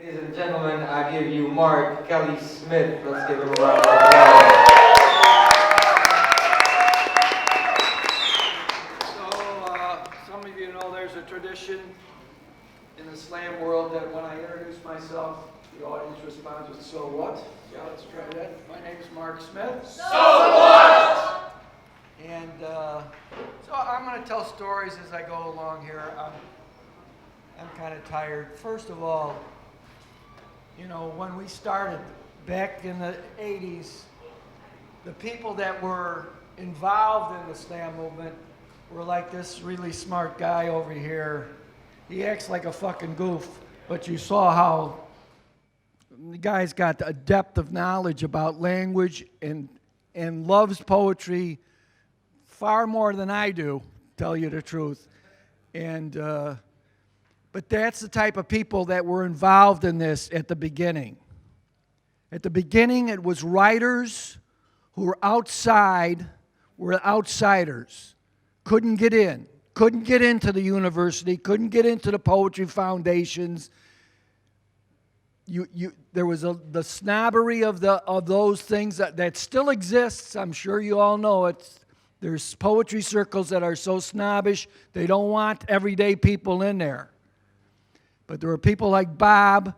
Ladies and gentlemen, I give you Marc Kelly Smith. Let's give him a round of applause. Some of you know there's a tradition in the slam world that when I introduce myself, the audience responds with, "So what?" Yeah, let's try that. My name's Marc Smith. So what? And so I'm going to tell stories as I go along here. I'm kind of tired. First of all, you know, when we started back in the 80s, the people that were involved in the slam movement were like this really smart guy over here. He acts like a fucking goof, but you saw how the guy's got a depth of knowledge about language and loves poetry far more than I do, tell you the truth. And but that's the type of people that were involved in this at the beginning. At the beginning, it was writers who were outside, were outsiders, couldn't get into the university, couldn't get into the poetry foundations. There was the snobbery of those things that still exists. I'm sure you all know it. There's poetry circles that are so snobbish, they don't want everyday people in there. But there were people like Bob,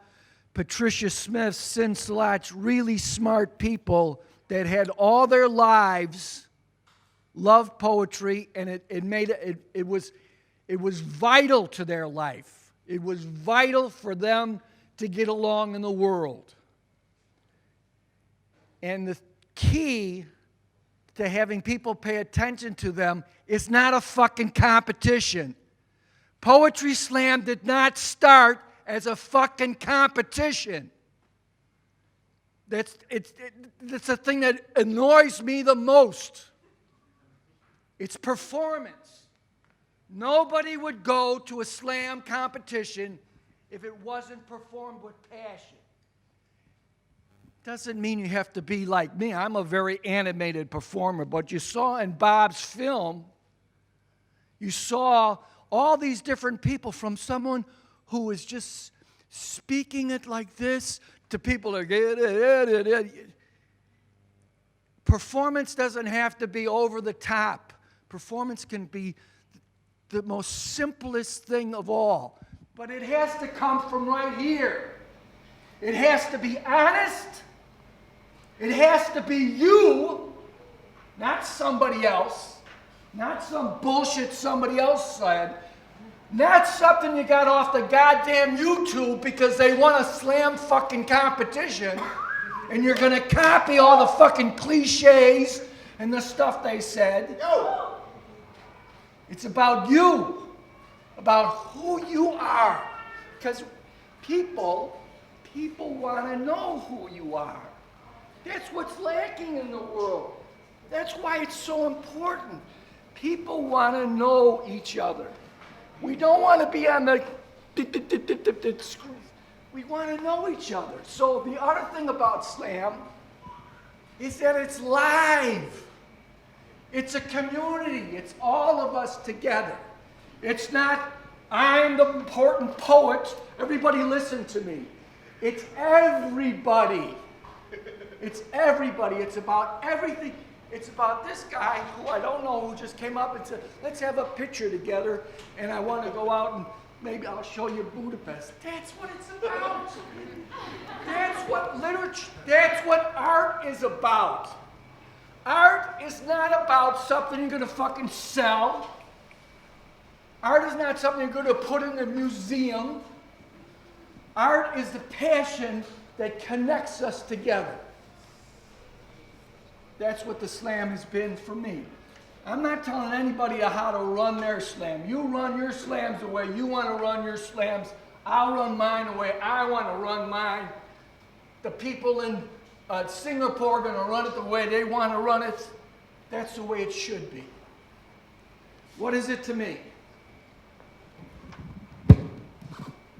Patricia Smith, Sin Slotch, really smart people that had all their lives loved poetry, and it was vital to their life. It was vital for them to get along in the world. And the key to having people pay attention to them is not a fucking competition. Poetry Slam did not start as a fucking competition. That's the thing that annoys me the most. It's performance. Nobody would go to a slam competition if it wasn't performed with passion. Doesn't mean you have to be like me. I'm a very animated performer, but you saw in Bob's film, you saw all these different people, from someone who was just speaking it like this to people like, performance doesn't have to be over the top. Performance can be the most simplest thing of all. But it has to come from right here. It has to be honest. It has to be you, not somebody else. Not some bullshit somebody else said. Not something you got off the goddamn YouTube because they want a slam fucking competition and you're going to copy all the fucking cliches and the stuff they said. It's about you, about who you are. Because people want to know who you are. That's what's lacking in the world. That's why it's so important. People want to know each other. We don't want to be on the screen. We want to know each other. So the other thing about slam is that it's live. It's a community. It's all of us together. It's not, I'm the important poet. Everybody listen to me. It's everybody. It's everybody. It's about everything. It's about this guy who I don't know, who just came up and said, let's have a picture together, and I want to go out and maybe I'll show you Budapest. That's what it's about. That's what literature, that's what art is about. Art is not about something you're going to fucking sell. Art is not something you're going to put in a museum. Art is the passion that connects us together. That's what the slam has been for me. I'm not telling anybody how to run their slam. You run your slams the way you want to run your slams. I'll run mine the way I want to run mine. The people in Singapore are going to run it the way they want to run it. That's the way it should be. What is it to me?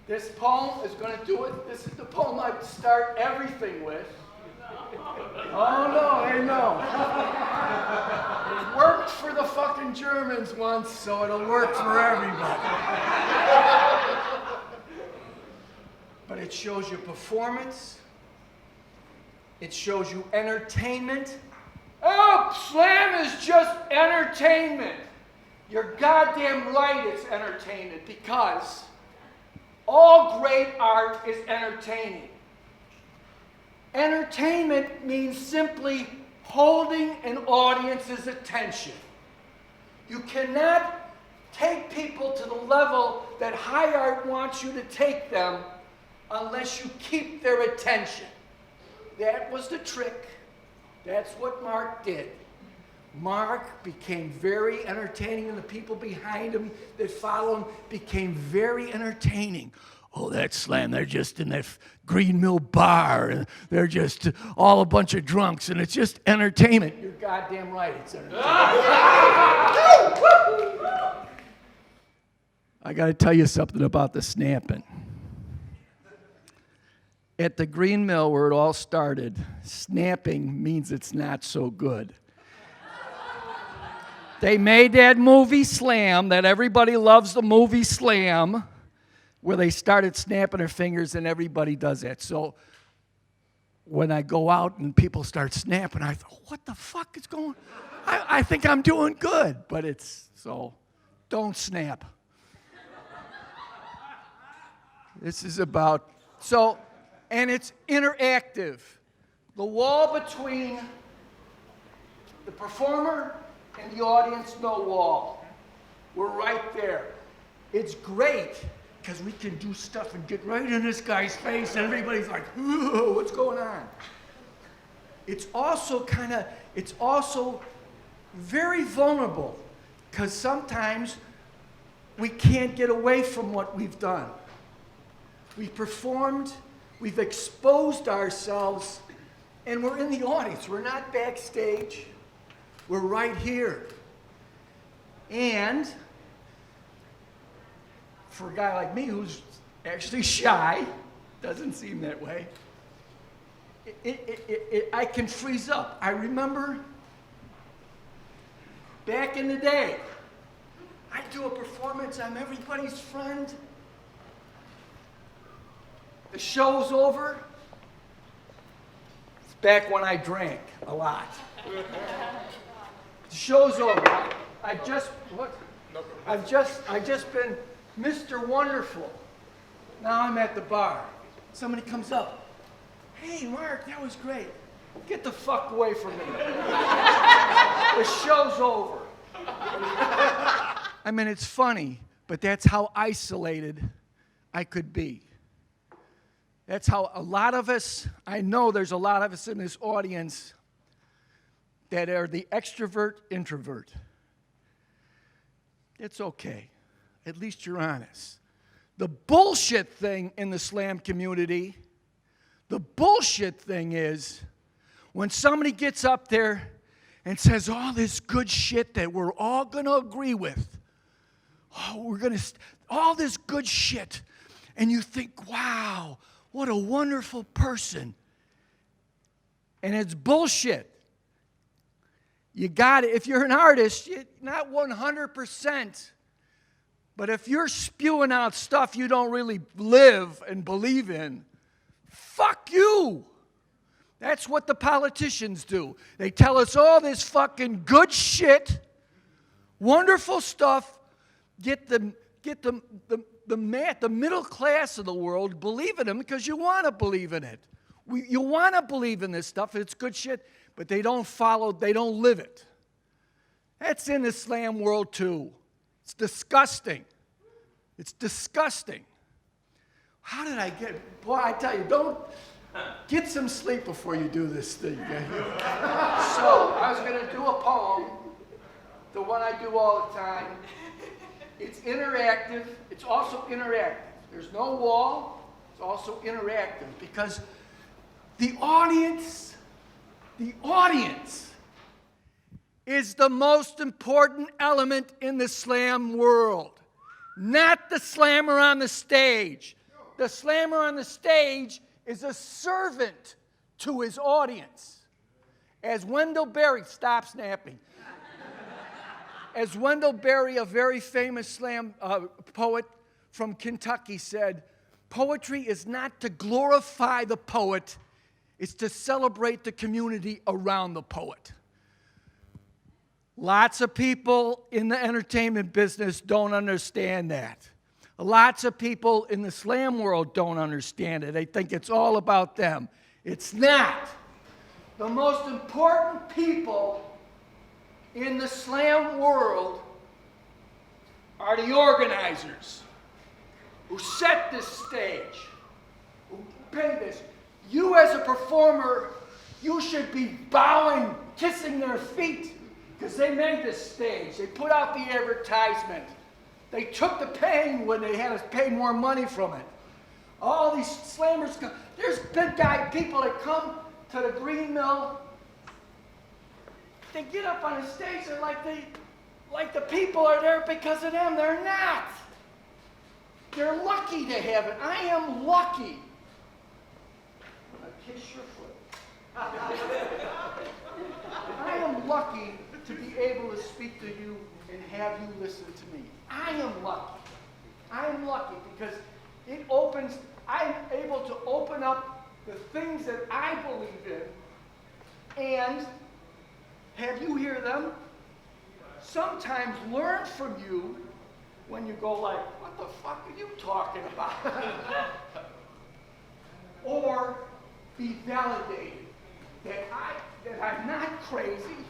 This poem is going to do it. This is the poem I start everything with. Oh no, I know. It worked for the fucking Germans once, so it'll work for everybody. but it shows you performance. It shows you entertainment. Oh, slam is just entertainment. You're goddamn right it's entertainment, because all great art is entertaining. Entertainment means simply holding an audience's attention. You cannot take people to the level that high art wants you to take them unless you keep their attention. That was the trick. That's what Marc did. Marc became very entertaining, and the people behind him that followed him became very entertaining. Oh, that slam, they're just in that Green Mill bar, and they're just all a bunch of drunks, and it's just entertainment. You're goddamn right, it's entertainment. I got to tell you something about the snapping. At the Green Mill, where it all started, snapping means it's not so good. They made that movie Slam, that everybody loves the movie Slam, where they started snapping their fingers, and everybody does that. So when I go out and people start snapping, I thought, what the fuck is going on? I think I'm doing good, but it's, so don't snap. This is about, so, and it's interactive. The wall between the performer and the audience, no wall. We're right there. It's great because we can do stuff and get right in this guy's face, and everybody's like, "Ooh, what's going on?" It's also very vulnerable, because sometimes we can't get away from what we've done. We've performed, we've exposed ourselves, and we're in the audience. We're not backstage. We're right here. And for a guy like me who's actually shy, doesn't seem that way, I can freeze up. I remember back in the day, I'd do a performance, I'm everybody's friend. The show's over. It's back when I drank a lot. The show's over. I've just been Mr. Wonderful. Now I'm at the bar. Somebody comes up. Hey, Marc, that was great. Get the fuck away from me. The show's over. I mean, it's funny, but that's how isolated I could be. That's how a lot of us, I know there's a lot of us in this audience that are the extrovert introvert. It's okay. At least you're honest. The bullshit thing in the slam community, the bullshit thing is when somebody gets up there and says all this good shit that we're all going to agree with. Oh, all this good shit. And you think, wow, what a wonderful person. And it's bullshit. You got it. If you're an artist, not 100%. But if you're spewing out stuff you don't really live and believe in, fuck you. That's what the politicians do. They tell us all this fucking good shit, wonderful stuff, get the middle class of the world believe in them because you want to believe in it. You want to believe in this stuff, it's good shit, but they don't follow, they don't live it. That's in the slam world too. It's disgusting. It's disgusting. How did I get, boy, I tell you, don't, get some sleep before you do this thing. So, I was going to do a poem, the one I do all the time. It's interactive. It's also interactive. There's no wall. It's also interactive because the audience is the most important element in the slam world, not the slammer on the stage. The slammer on the stage is a servant to his audience. As Wendell Berry, stop snapping. As Wendell Berry, a very famous slam poet from Kentucky, said, Poetry is not to glorify the poet, it's to celebrate the community around the poet. Lots of people in the entertainment business don't understand that. Lots of people in the slam world don't understand it. They think it's all about them. It's not. The most important people in the slam world are the organizers who set this stage, who pay this. You as a performer, you should be bowing, kissing their feet, because they made this stage. They put out the advertisement. They took the pain when they had us pay more money from it. All these slammers come. There's big guy people that come to the Green Mill. They get up on the stage, they're like the people are there because of them. They're not. They're lucky to have it. I am lucky. I kiss your foot. I am lucky to be able to speak to you and have you listen to me. I am lucky. I am lucky because it opens, I'm able to open up the things that I believe in and have you hear them. Sometimes learn from you when you go like, what the fuck are you talking about? Or be validated that I'm not crazy,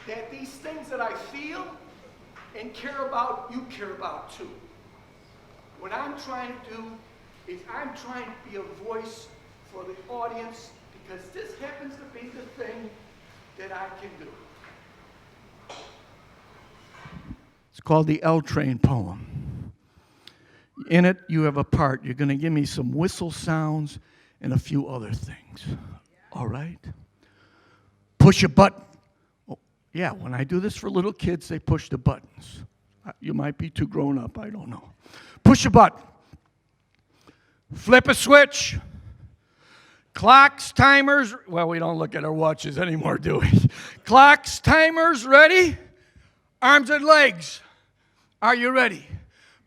that these things that I feel and care about, you care about too. What I'm trying to do is I'm trying to be a voice for the audience because this happens to be the thing that I can do. It's called the L Train poem. In it, you have a part. You're going to give me some whistle sounds and a few other things. All right? Push a button. Oh, yeah, when I do this for little kids, they push the buttons. You might be too grown up, I don't know. Push a button. Flip a switch. Clocks, timers. Well, we don't look at our watches anymore, do we? Clocks, timers, ready? Arms and legs. Are you ready?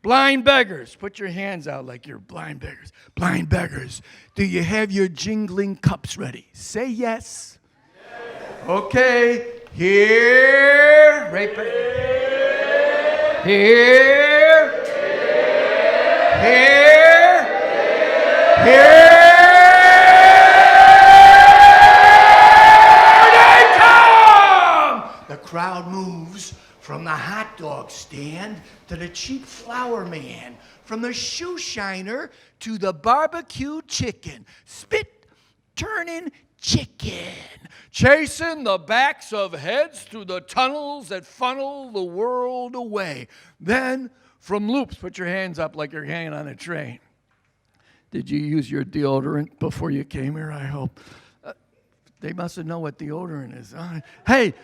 Blind beggars. Put your hands out like you're blind beggars. Blind beggars. Do you have your jingling cups ready? Say yes. Yes. Okay. Here. Right back. Here. Here. Here. They come! The crowd moves from the hot dog stand to the cheap flour man, from the shoe shiner to the barbecue chicken, spit turning chicken, chasing the backs of heads through the tunnels that funnel the world away. Then from loops, put your hands up like you're hanging on a train. Did you use your deodorant before you came here, I hope? They must have known what deodorant is. Hey,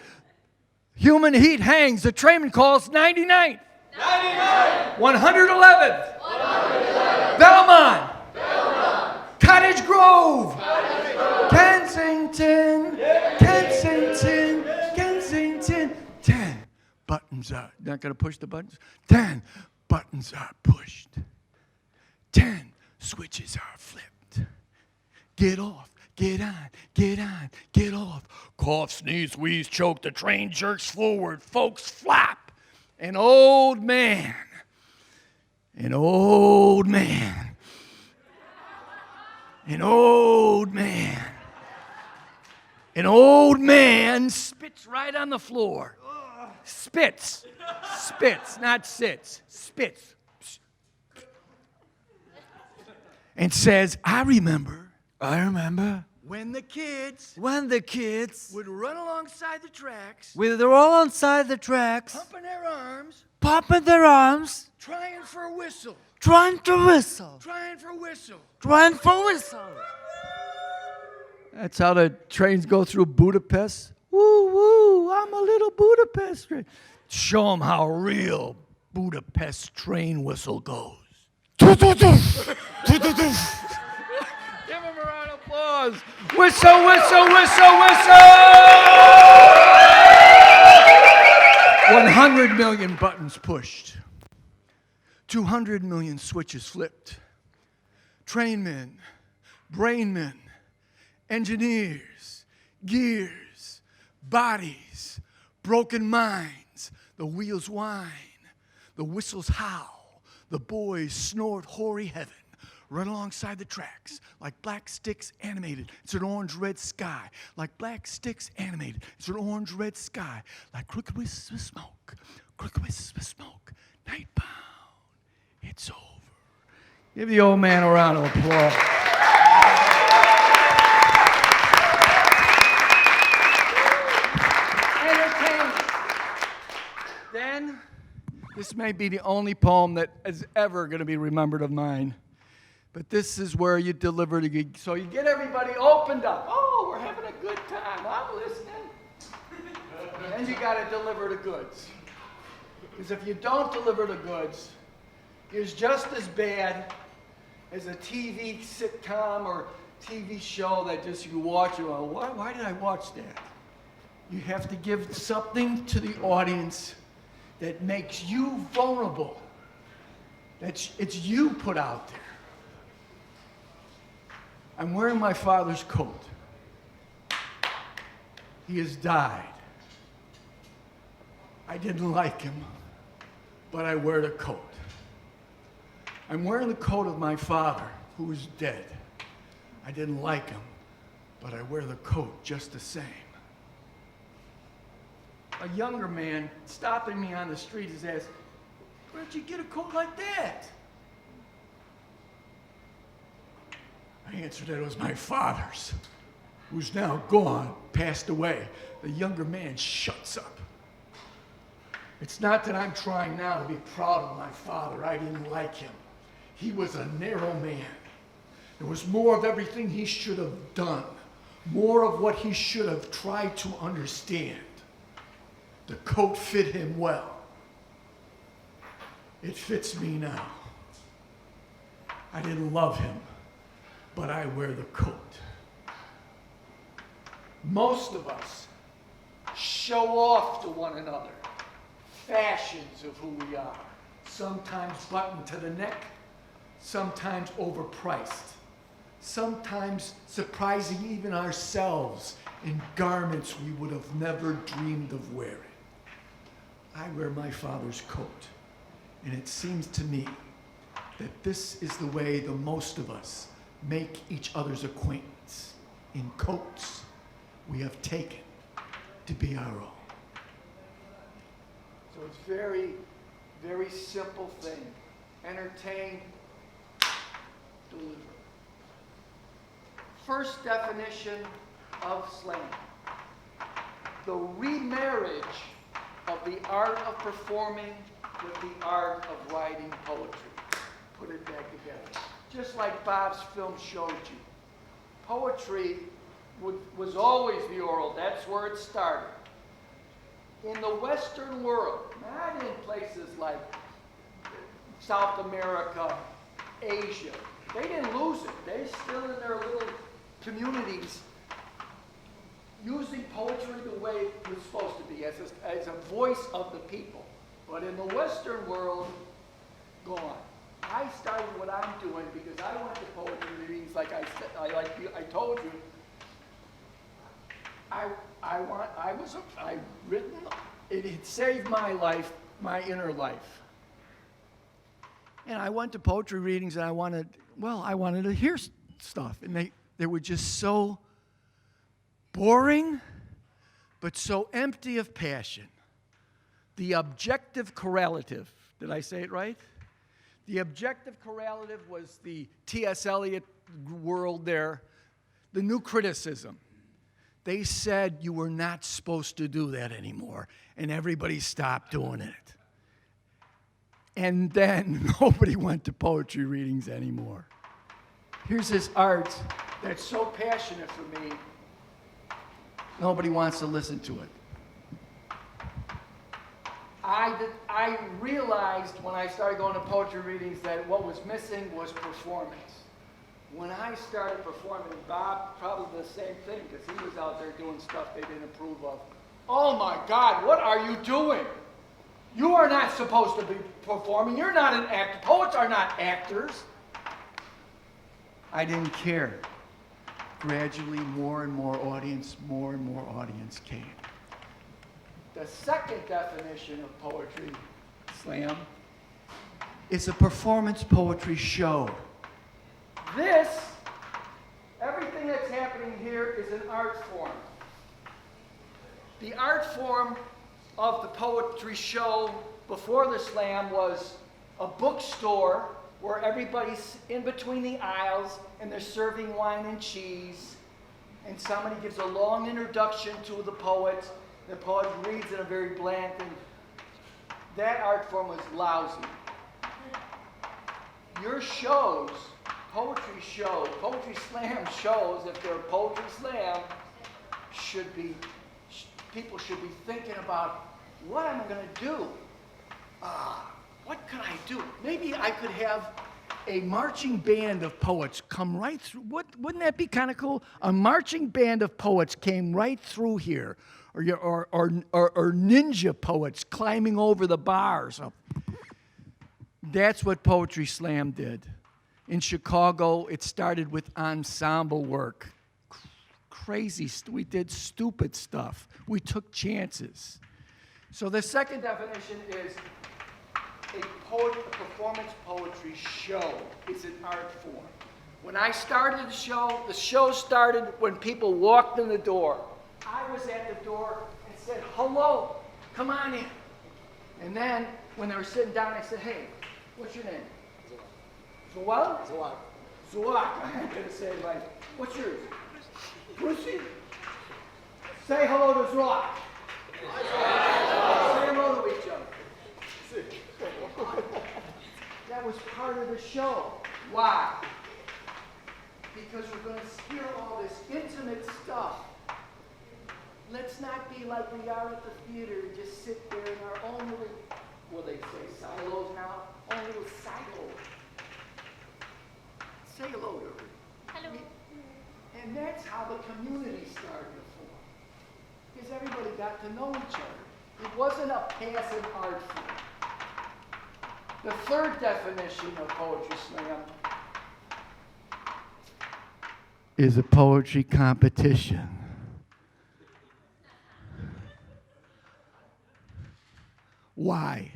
human heat hangs. The trainman calls 99th. 111th. 111th. Belmont. Cottage Grove. Kensington. Kensington. 10 buttons are. Not going to push the buttons? 10 buttons are pushed. 10 switches are flipped. Get off. Get on, get on, get off. Cough, sneeze, wheeze, choke. The train jerks forward. Folks flap. An old man spits right on the floor. Spits, not sits. Spits. And says, I remember when the kids would run alongside the tracks, pumping their arms, trying for a whistle. That's how the trains go through Budapest. Woo, woo, I'm a little Budapest train. Show them how a real Budapest train whistle goes. Give them a round of applause. Whistle, whistle, whistle, whistle! 100 million buttons pushed. 200 million switches flipped. Trainmen, brainmen, engineers, gears, bodies, broken minds. The wheels whine, the whistles howl, the boys snort hoary heaven. Run alongside the tracks like black sticks animated. It's an orange-red sky. Like black sticks animated. It's an orange-red sky. Like crooked wisps of smoke. Crooked wisps of smoke. Nightbound. It's over. Give the old man a round of applause. Entertainment. Then, this may be the only poem that is ever going to be remembered of mine. But this is where you deliver the gig. So you get everybody opened up. Oh, we're having a good time. I'm listening. Then you got to deliver the goods. Because if you don't deliver the goods, it's just as bad as a TV sitcom or TV show that just you watch. You go, why did I watch that? You have to give something to the audience that makes you vulnerable. It's you put out there. I'm wearing my father's coat. He has died. I didn't like him, but I wear the coat. I'm wearing the coat of my father, who is dead. I didn't like him, but I wear the coat just the same. A younger man stopping me on the street has asked, where'd you get a coat like that? I answered that it was my father's, who's now gone, passed away. The younger man shuts up. It's not that I'm trying now to be proud of my father. I didn't like him. He was a narrow man. There was more of everything he should have done, more of what he should have tried to understand. The coat fit him well. It fits me now. I didn't love him, but I wear the coat. Most of us show off to one another fashions of who we are, sometimes buttoned to the neck, sometimes overpriced, sometimes surprising even ourselves in garments we would have never dreamed of wearing. I wear my father's coat, and it seems to me that this is the way the most of us make each other's acquaintance, in coats we have taken to be our own. So it's very, very simple thing. Entertain, deliver. First definition of slang. The remarriage of the art of performing with the art of writing poetry. Put it back together. Just like Bob's film showed you. Poetry was always the oral. That's where it started. In the Western world, not in places like South America, Asia, they didn't lose it. They're still in their little communities using poetry the way it was supposed to be, as a voice of the people. But in the Western world, gone. I started what I'm doing because I went to poetry readings, like I said, I told you. It had saved my life, my inner life. And I went to poetry readings and I wanted to hear stuff. And they were just so boring, but so empty of passion. The objective correlative, did I say it right? The objective correlative was the T.S. Eliot world there, the new criticism. They said you were not supposed to do that anymore, and everybody stopped doing it. And then nobody went to poetry readings anymore. Here's this art that's so passionate for me, nobody wants to listen to it. I realized when I started going to poetry readings that what was missing was performance. When I started performing, Bob, probably the same thing, because he was out there doing stuff they didn't approve of. Oh my God, what are you doing? You are not supposed to be performing. You're not an actor. Poets are not actors. I didn't care. Gradually, more and more audience came. The second definition of poetry slam is a performance poetry show. Everything that's happening here is an art form. The art form of the poetry show before the slam was a bookstore where everybody's in between the aisles and they're serving wine and cheese, and somebody gives a long introduction to the poet. The poet reads in a very bland thing. That art form was lousy. Your shows, poetry slam shows, if they're a poetry slam, people should be thinking about, what am I going to do? What could I do? Maybe I could have a marching band of poets come right through. Wouldn't that be kind of cool? A marching band of poets came right through here, or ninja poets climbing over the bars. That's what Poetry Slam did. In Chicago, it started with ensemble work. Crazy, we did stupid stuff. We took chances. So the second definition is a performance poetry show is an art form. When I started the show started when people walked in the door. I was at the door and said, hello, come on in. And then when they were sitting down, I said, hey, what's your name? Zoal? Zoak. I'm going to say it like, what's yours? Brucey? Say hello to Zoak. Say hello to each other. That was part of the show. Why? Because we're going to hear all this intimate stuff. Let's not be like we are at the theater and just sit there in our own little, will they say silos now? Own little silos. Say hello to her. Hello. And that's how the community started to form. Because everybody got to know each other. It wasn't a passive art form. The third definition of poetry slam is a poetry competition. Why?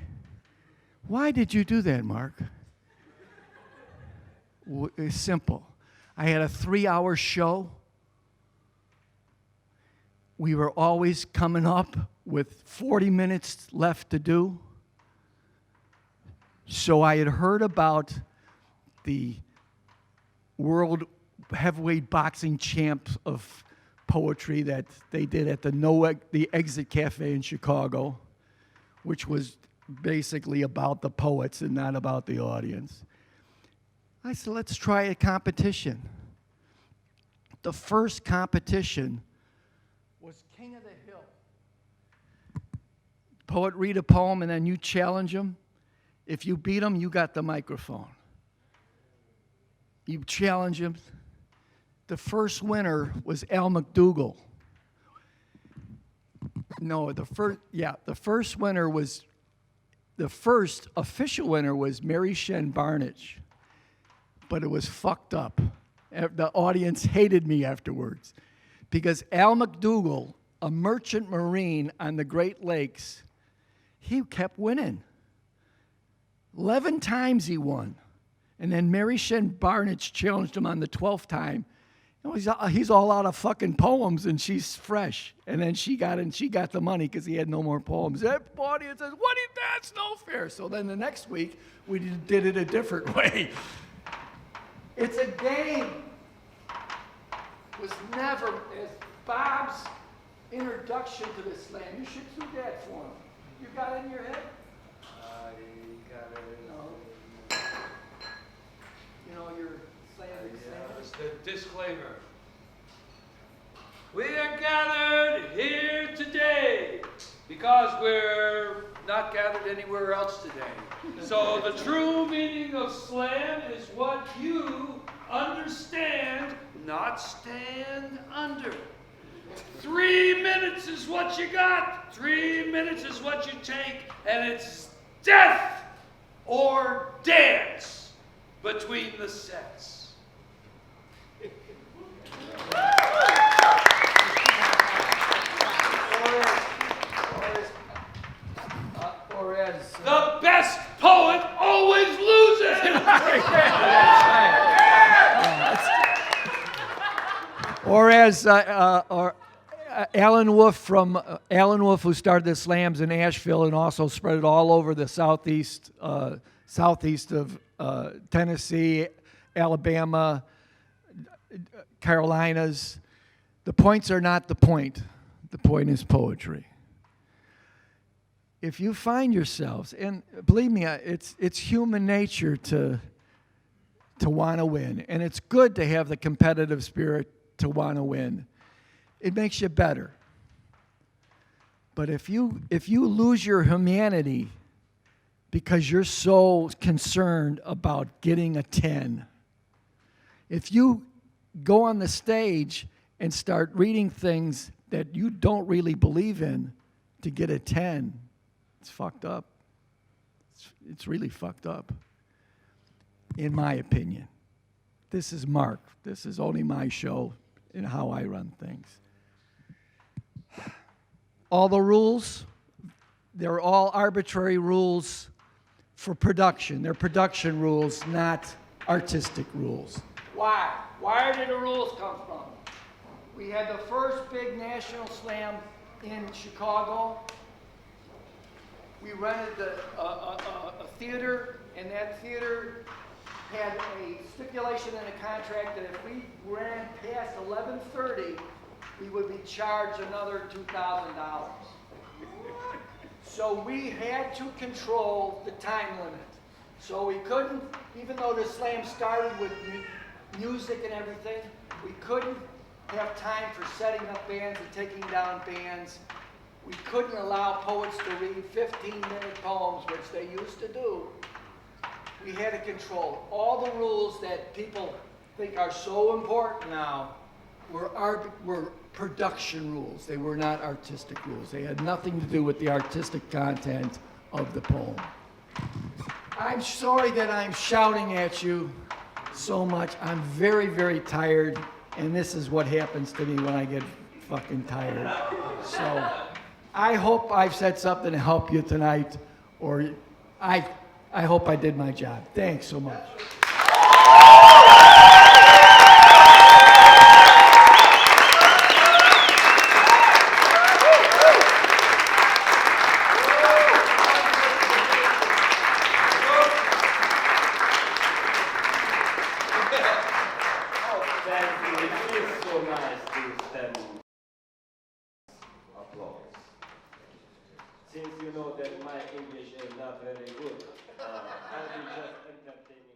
Why did you do that, Mark? It's simple. I had a 3-hour show. We were always coming up with 40 minutes left to do. So I had heard about the world heavyweight boxing champs of poetry that they did at the Exit Cafe in Chicago, which was basically about the poets and not about the audience. I said, let's try a competition. The first competition was King of the Hill. Poet read a poem and then you challenge him. If you beat him, you got the microphone. You challenge him. The first winner was Al McDougall. No, the first official winner was Mary Shen Barnage, but it was fucked up. The audience hated me afterwards because Al McDougall, a merchant marine on the Great Lakes, he kept winning. 11 times he won. And then Mary Shen Barnage challenged him on the 12th time. You know, he's all out of fucking poems, and she's fresh. And then she got the money because he had no more poems. The audience says, that's no fair. So then the next week, we did it a different way. It's a game. It was never, as Bob's introduction to the slam, you should do that for him. You got it in your head? You know, your slam. It's the disclaimer. We are gathered here today because we're not gathered anywhere else today. So the true meaning of slam is what you understand, not stand under. 3 minutes is what you got. 3 minutes is what you take, and it's death or dance between the sets. Or as The best poet always loses. Alan Wolf Alan Wolf, who started the slams in Asheville and also spread it all over the southeast of Tennessee, Alabama, Carolinas. The points are not the point. The point is poetry. If you find yourselves, and believe me, it's human nature to want to win, and it's good to have the competitive spirit to want to win. It makes you better. But if you lose your humanity because you're so concerned about getting a 10, if you go on the stage and start reading things that you don't really believe in to get a 10, it's fucked up. It's really fucked up, in my opinion. This is Marc. This is only my show and how I run things. All the rules, they're all arbitrary rules for production. They're production rules, not artistic rules. Why? Where did the rules come from? We had the first big national slam in Chicago. We rented a theater, and that theater had a stipulation in the contract that if we ran past 11:30, we would be charged another $2,000. So we had to control the time limit. So we couldn't, even though the slam started with music and everything, we couldn't have time for setting up bands and taking down bands. We couldn't allow poets to read 15-minute poems, which they used to do. We had to control all the rules that people think are so important now were production rules. They were not artistic rules. They had nothing to do with the artistic content of the poem. I'm sorry that I'm shouting at you so much. I'm very, very tired, and this is what happens to me when I get fucking tired. So I hope I've said something to help you tonight, or I hope I did my job. Thanks so much. Since you know that my English is not very good, I will just entertain you.